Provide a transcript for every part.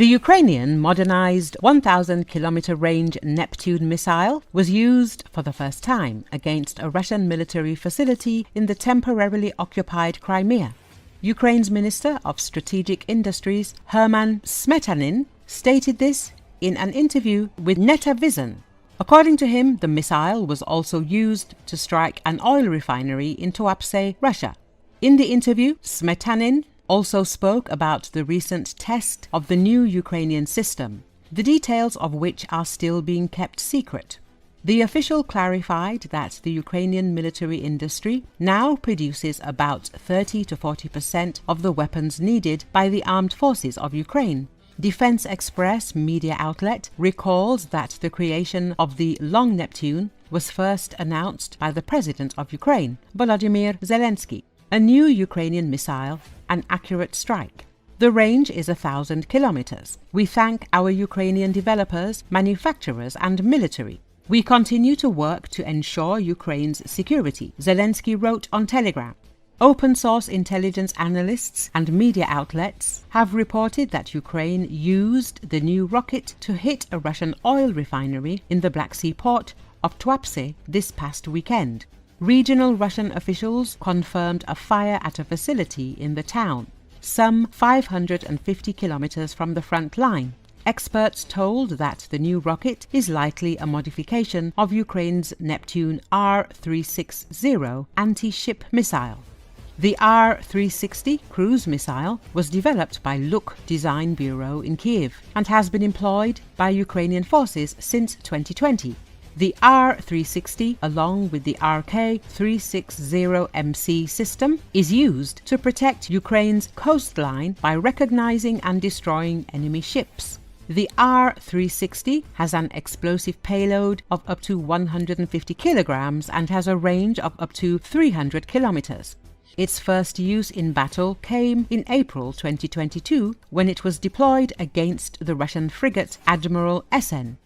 The Ukrainian modernized 1,000-kilometer range Neptune missile was used for the first time against a Russian military facility in the temporarily occupied Crimea. Ukraine's Minister of Strategic Industries, Herman Smetanin, stated this in an interview with Netavision. According to him, the missile was also used to strike an oil refinery in Tuapse, Russia. In the interview, Smetanin also spoke about the recent test of the new Ukrainian system, the details of which are still being kept secret. The official clarified that the Ukrainian military industry now produces about 30 to 40% of the weapons needed by the armed forces of Ukraine. Defense Express media outlet recalls that the creation of the Long Neptune was first announced by the President of Ukraine, Volodymyr Zelensky. A new Ukrainian missile, an accurate strike. The range is 1,000 kilometers. We thank our Ukrainian developers, manufacturers and military. We continue to work to ensure Ukraine's security, Zelensky wrote on Telegram. Open-source intelligence analysts and media outlets have reported that Ukraine used the new rocket to hit a Russian oil refinery in the Black Sea port of Tuapse this past weekend. Regional Russian officials confirmed a fire at a facility in the town, some 550 kilometers from the front line. Experts told that the new rocket is likely a modification of Ukraine's Neptune R-360 anti-ship missile. The R-360 cruise missile was developed by Luk Design Bureau in Kiev and has been employed by Ukrainian forces since 2020. The R-360, along with the RK-360MC system, is used to protect Ukraine's coastline by recognizing and destroying enemy ships. The R-360 has an explosive payload of up to 150 kilograms and has a range of up to 300 kilometers. Its first use in battle came in April 2022 when it was deployed against the Russian frigate Admiral Essen.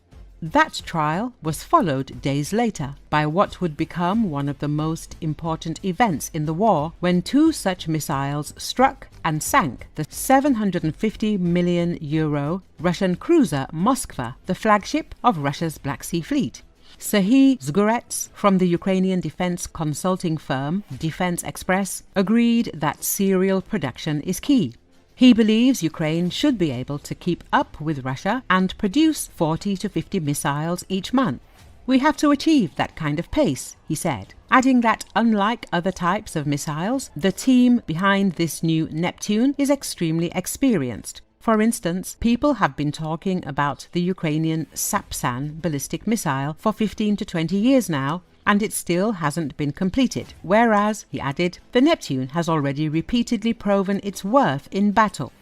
That trial was followed days later by what would become one of the most important events in the war when two such missiles struck and sank the €750 million Russian cruiser Moskva, the flagship of Russia's Black Sea Fleet. Serhiy Zgurets from the Ukrainian defense consulting firm Defense Express agreed that serial production is key. He believes Ukraine should be able to keep up with Russia and produce 40 to 50 missiles each month. We have to achieve that kind of pace, he said, adding that unlike other types of missiles, the team behind this new Neptune is extremely experienced. For instance, people have been talking about the Ukrainian Sapsan ballistic missile for 15 to 20 years now, and it still hasn't been completed, whereas, he added, the Neptune has already repeatedly proven its worth in battle.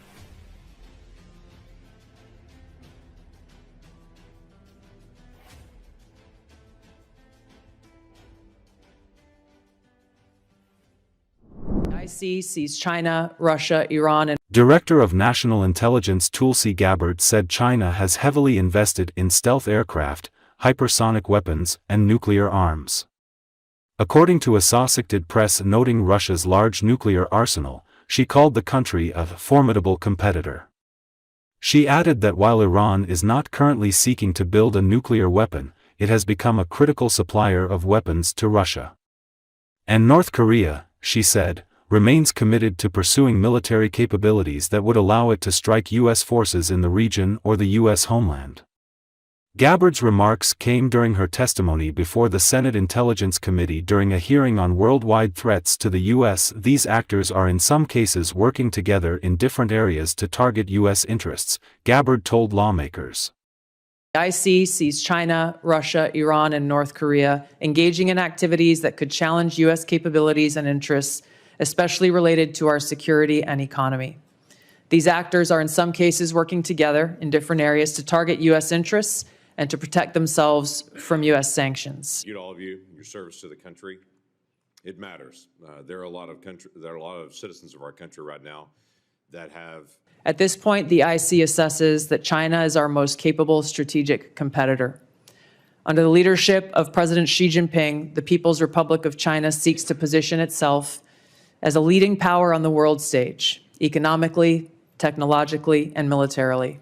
IC sees China, Russia, Iran and Director of National Intelligence Tulsi Gabbard said China has heavily invested in stealth aircraft, hypersonic weapons, and nuclear arms. According to Associated Press noting Russia's large nuclear arsenal, she called the country a formidable competitor. She added that while Iran is not currently seeking to build a nuclear weapon, it has become a critical supplier of weapons to Russia. And North Korea, she said, remains committed to pursuing military capabilities that would allow it to strike U.S. forces in the region or the U.S. homeland. Gabbard's remarks came during her testimony before the Senate Intelligence Committee during a hearing on worldwide threats to the U.S. These actors are in some cases working together in different areas to target U.S. interests, Gabbard told lawmakers. The IC sees China, Russia, Iran, and North Korea engaging in activities that could challenge U.S. capabilities and interests, especially related to our security and economy. These actors are in some cases working together in different areas to target U.S. interests and to protect themselves from U.S. sanctions. All of you, your service to the country, it matters. There are a lot of citizens of our country right now that have. At this point, the IC assesses that China is our most capable strategic competitor. Under the leadership of President Xi Jinping, the People's Republic of China seeks to position itself as a leading power on the world stage, economically, technologically, and militarily.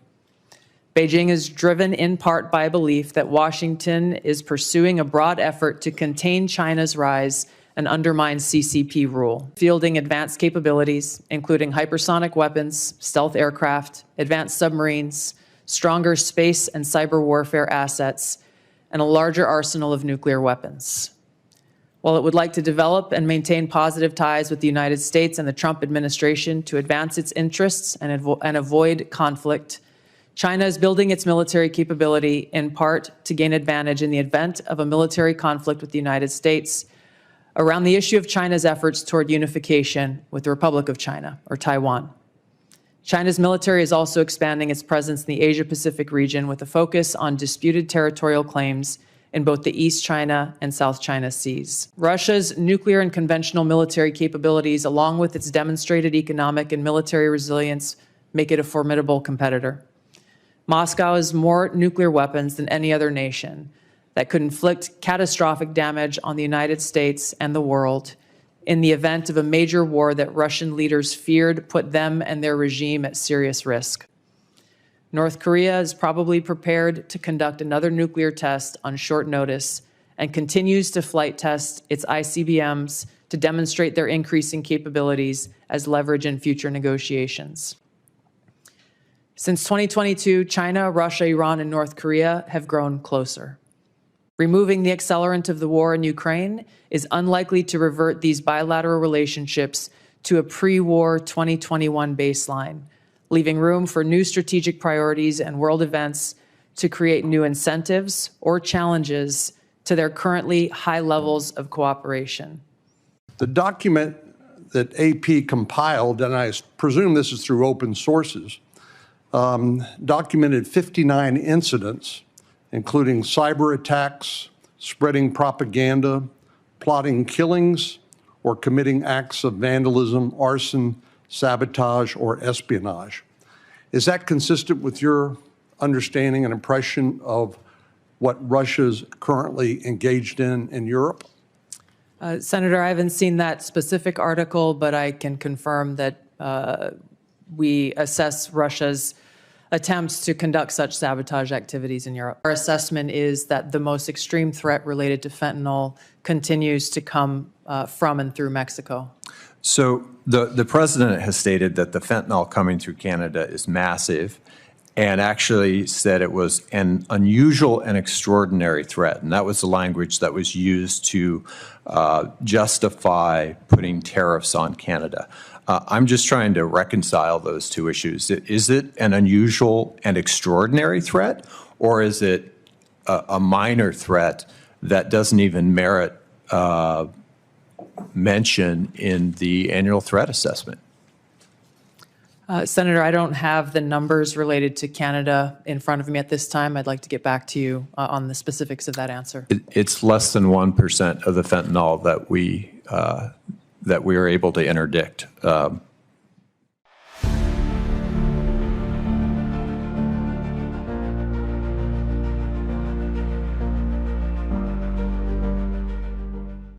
Beijing is driven in part by a belief that Washington is pursuing a broad effort to contain China's rise and undermine CCP rule, fielding advanced capabilities, including hypersonic weapons, stealth aircraft, advanced submarines, stronger space and cyber warfare assets, and a larger arsenal of nuclear weapons. While it would like to develop and maintain positive ties with the United States and the Trump administration to advance its interests and avoid conflict, China is building its military capability in part to gain advantage in the event of a military conflict with the United States around the issue of China's efforts toward unification with the Republic of China, or Taiwan. China's military is also expanding its presence in the Asia-Pacific region with a focus on disputed territorial claims in both the East China and South China Seas. Russia's nuclear and conventional military capabilities, along with its demonstrated economic and military resilience, make it a formidable competitor. Moscow has more nuclear weapons than any other nation that could inflict catastrophic damage on the United States and the world in the event of a major war that Russian leaders feared put them and their regime at serious risk. North Korea is probably prepared to conduct another nuclear test on short notice and continues to flight test its ICBMs to demonstrate their increasing capabilities as leverage in future negotiations. Since 2022, China, Russia, Iran, and North Korea have grown closer. Removing the accelerant of the war in Ukraine is unlikely to revert these bilateral relationships to a pre-war 2021 baseline, leaving room for new strategic priorities and world events to create new incentives or challenges to their currently high levels of cooperation. The document that AP compiled, and I presume this is through open sources, documented 59 incidents, including cyber attacks, spreading propaganda, plotting killings, or committing acts of vandalism, arson, sabotage, or espionage. Is that consistent with your understanding and impression of what Russia's currently engaged in Europe? Senator, I haven't seen that specific article, but I can confirm that we assess Russia's attempts to conduct such sabotage activities in Europe. Our assessment is that the most extreme threat related to fentanyl continues to come from and through Mexico. So the president has stated that the fentanyl coming through Canada is massive and actually said it was an unusual and extraordinary threat. And that was the language that was used to justify putting tariffs on Canada. I'm just trying to reconcile those two issues. Is it an unusual and extraordinary threat, or is it a minor threat that doesn't even merit mention in the annual threat assessment? Senator, I don't have the numbers related to Canada in front of me at this time. I'd like to get back to you on the specifics of that answer. It's less than 1% of the fentanyl that we are able to interdict.